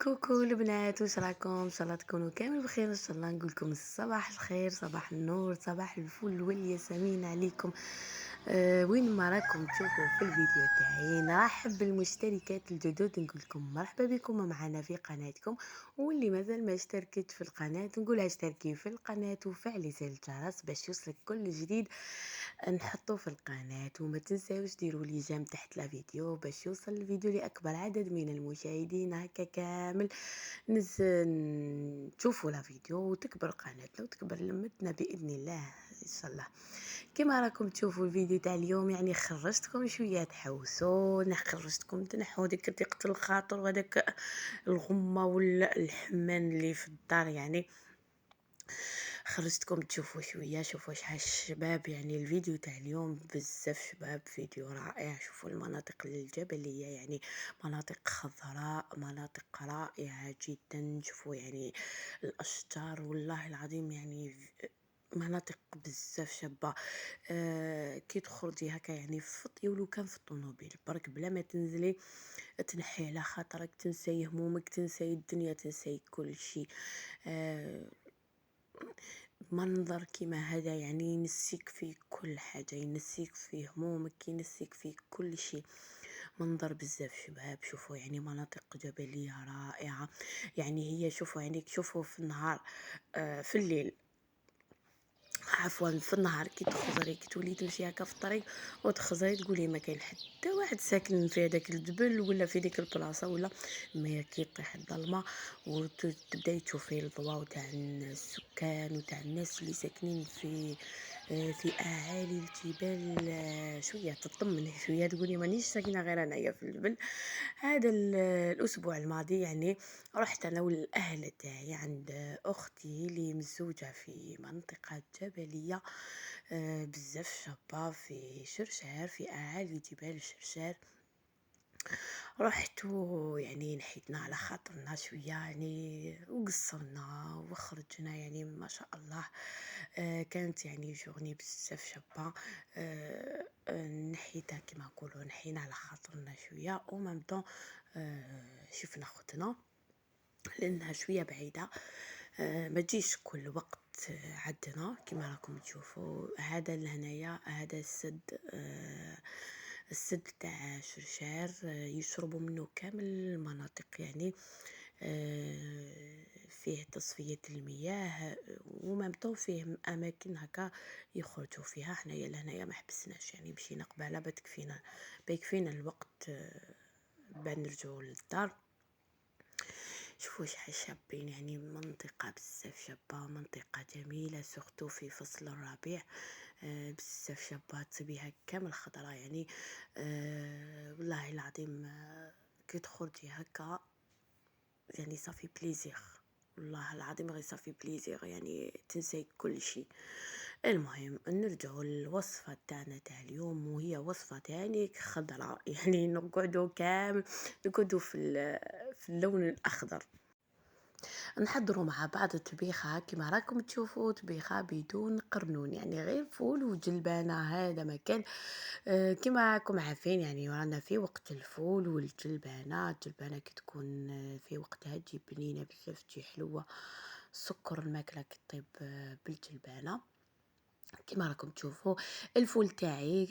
كوكو البنات، واش راكم؟ ان شاء الله تكونوا كامل بخير. ان شاء الله نقول لكم صباح الخير، صباح النور، صباح الفل والياسمين عليكم. وين ما راكم تشوفوا في الفيديو تاعي، نرحب بالمشتركات الجدد، نقول لكم مرحبا بكم معنا في قناتكم. واللي مازال ما اشتركت في القناه نقولها اشتركي في القناه وفعلي زر الجرس باش يوصلك كل جديد نحطه في القناه. وما تنساوش ديروا لي جيم تحت لا فيديو باش يوصل الفيديو لاكبر عدد من المشاهدين. هكا كامل تشوفوا لا فيديو وتكبر قناتنا وتكبر لمتنا باذن الله ان شاء الله. كما راكم تشوفوا الفيديو تاع اليوم، يعني خرجتكم شويه تحوسوا، انا خرجتكم تنحوا ديك ضيقه الخاطر وهذاك الغمه ولا الحمان اللي في الدار. يعني خرجتكم تشوفوا شويه، شوفوا شحال الشباب. يعني الفيديو تاع اليوم بزاف شباب، فيديو رائع. شوفوا المناطق الجبليه، يعني مناطق خضراء، مناطق رائعه جدا. شوفوا يعني الاشجار، والله العظيم يعني مناطق بزاف شابه. كي تخرجي هكا يعني فطي، ولو كان في الطوموبيل برك بلا ما تنزلي، تنحي على خاطرك، تنساي همومك، تنساي الدنيا، تنساي كل شيء. آه منظر كيما هذا يعني ينسيك فيه كل حاجة، ينسيك فيه همومك، ينسيك فيه كل شيء. منظر بزاف شباب. شوفوا يعني مناطق جبلية رائعة. يعني هي شوفوا يعني شوفوا في النهار، في الليل، عفوا في النهار كي تخزري، كي تولي تمشي هكا في الطريق وتخزري تقولي ما كاين حتى واحد ساكن في هذاك الجبل ولا في ديك البلاصه، ولا ما كي طيح الظلمه وتبداي تشوفي الضواو تاع السكان وتاع الناس اللي ساكنين في اعالي الجبال. شويه تطمني، شويه تقولي مانيش ساكنه غير انايا في الجبل. هذا الاسبوع الماضي يعني رحت انا والاهل تاعي عند اختي اللي مزوجه في منطقه جبليه بزاف شابه في شرشار، في اعالي جبال شرشار. رحت يعني نحيتنا على خاطرنا شويه يعني، وقصرنا وخرجنا يعني ما شاء الله. كانت يعني جورني بزاف شابه. نحيتها كما نقولوا، نحينا على خاطرنا شويه، ومام طون شفنا خوتنا لانها شويه بعيده. ما تجيش كل وقت عندنا. كما راكم تشوفوا هذا لهنايا، هذا السد، السد تاع شرشار، يشربوا منه كامل المناطق يعني. فيه تصفية المياه، ومامتو فيه اماكن هكا يخرجوا فيها. حنايا لهنايا ما حبسناش، يعني مشينا قباله بيكفينا الوقت بان نرجعوا للدار. شوفوا شحال شابين، يعني منطقة بزاف شابة، منطقة جميلة سورتو في فصل الربيع. بزاف شابة، تصيبيها كامل خضرا يعني. والله العظيم كي تخرجي هكا يعني صافي بليزير. والله العظيم غير صافي بليزير، يعني تنسي كل شيء. المهم نرجعوا للوصفة تاعنا تاع اليوم، وهي وصفة تاني خضراء يعني نقعدوا كامل نقعدوا في اللون الأخضر. نحضروا مع بعض الطبيخة كما راكم تشوفوا، طبيخة بدون قرنون، يعني غير فول وجلبانة. هذا مكان كما راكم عارفين يعني رانا في وقت الفول والجلبانة. الجلبانة كي تكون في وقتها تجي بنينة بزاف، تجي حلوة. سكر الماكلة كي طيب بالجلبانة. كما راكم تشوفوا الفول تاعي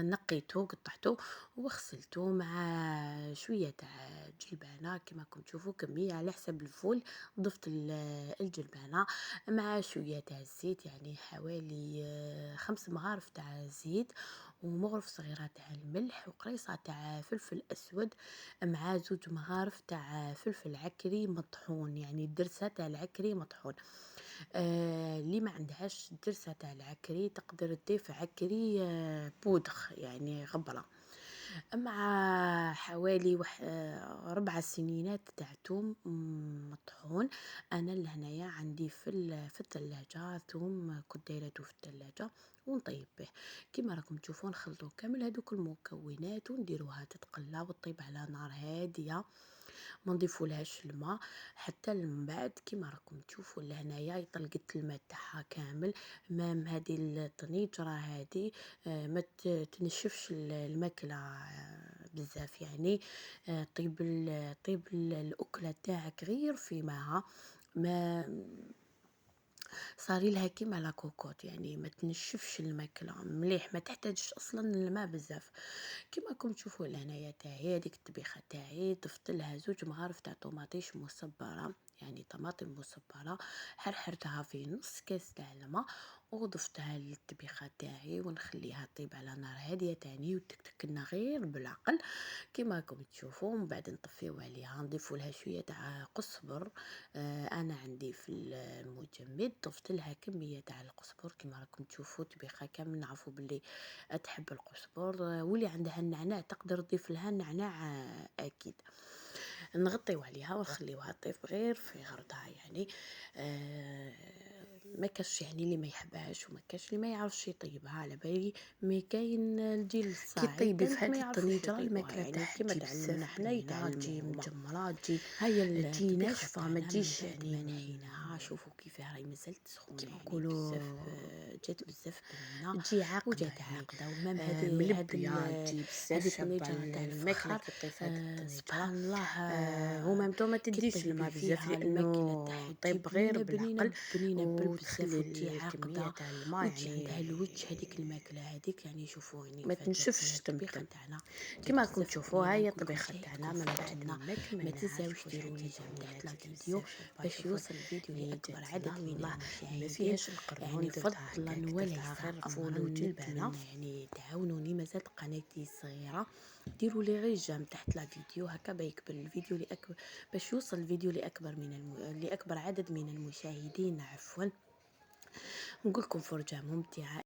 نقيته، قطعته وغسلته مع شويه تاع جلبانه. كما راكم تشوفوا كميه على حسب الفول. ضفت الجلبانه مع شويه تاع الزيت، يعني حوالي 5 مغارف تاع الزيت، ومغرف صغيره تاع الملح، وقريصه تاع فلفل اسود، مع 2 مغارف تاع فلفل عكري مطحون، يعني درسه تاع العكري مطحون. اللي ما عندهاش الدرسة تاع العكري تقدر تضيف عكري بودغ يعني غبرة. مع حوالي 4 سنينات تاع توم مطحون. انا لهنايا عندي في الثلاجة ثوم كنت دايرته في الثلاجة ونطيب به. كما راكم تشوفون نخلطوا كامل هذوك المكونات ونديروها تتقلى وتطيب على نار هاديه، ما نضيفولهاش الماء حتى من بعد. كيما راكم تشوفوا لهنايا طلقت الماء تاعها كامل. مام هذه الطنيجره هذه ما تنشفش الماكله بزاف يعني. طيب الأكلة تاعك غير في معها، ما صاري لها كيما لا كوكوط، يعني ما تنشفش الماكلة مليح، ما تحتاجش أصلا الماء بزاف. كيما راكم تشوفوا لهنايا تاعي هذيك الطبيخة تاعي ضفت لها 2 مغارف تاع طوماطيش مصبرة، يعني طماطم مصبرة، حرحرتها في نص كاس تاع الماء وضفتها للطبيخة تاعي ونخليها طيب على نار هادية تاني وتكتكنا غير بالعقل كيما راكم تشوفوا. من بعد نطفيو عليها نضيفوا لها شويه تاع قزبر. انا عندي في المجمد ضفت لها كميه تاع القزبر كيما راكم تشوفوا. طبيخه كامل نعرفوا باللي تحب القزبر. واللي عندها النعناع تقدر تضيف لها النعناع اكيد. نغطيو عليها ونخليوها طيب غير في غرضها يعني. آه ما كاش يعني اللي ما يحبهاش وما كاش اللي ما يعرفش يطيبها على بالي. مي كاين الجيل كي الصاعد طيبي في كانت هاد ما يعرفوش الطنجرة يطيبوها، الماكلة يعني تاعها كيما تجي تعلمنا بزاف حنا بنينة، تجي يتعلموا هما. مجمرة، تجي هيا تجي الطبيخة ناشفة، ما تاعنا من تجيش بعد يعني ما نحيناها شوفوا كيف راهي مازالت سخونة، كيما يعني نقولوا بزاف جات بزاف بنينة تجي عاقدة وجات يعني. عاقدة ومام ملبية، تجي بزاف هذه شابة الطنجرة تاع الماكلة الفخار. كي طيب هاد الطنجرة. سبحان الله. ومامتو ما كي تديش طيبي الماء بزاف فيها لانه الماكلة تاعها تجي طيب غير بنينة بالعقل، بنينة بنينة بالبزاف، وتخلي وتجي الكمية عاقدة، تاع الماء وتجي عندها الوجه يعني هذيك الماكلة هذيك. يعني شوفوا يعني ما في هاد تنشفش الطبيخة تمتم. تاعنا تجي كما راكم بزاف تشوفوا بنينة. هاي نقول لكم الطبيخة شهية تاعنا تكون من في بعد عجبنا، ما ما كملناها. تنساوش شوفوا ديروا لي شحال جيم زوينة، تحت لا تجي فيديو بزاف شابة. باش شوفوا يوصل الفيديو هي لأكبر جات عدد من الله ما المشاهدين. فيهاش يعني القرون، درتها فضلا هكاك درتها وليس غير أمرا فول وجلبانة. نتمنى يعني تعاونوني، مازال قناتي صغيرة، ديروا لي غير جيم تحت لا فيديو هكا بيكبر الفيديو لأكبر، باش يوصل الفيديو لأكبر لأكبر عدد من المشاهدين عفوا. نقولكم فرجة ممتعة.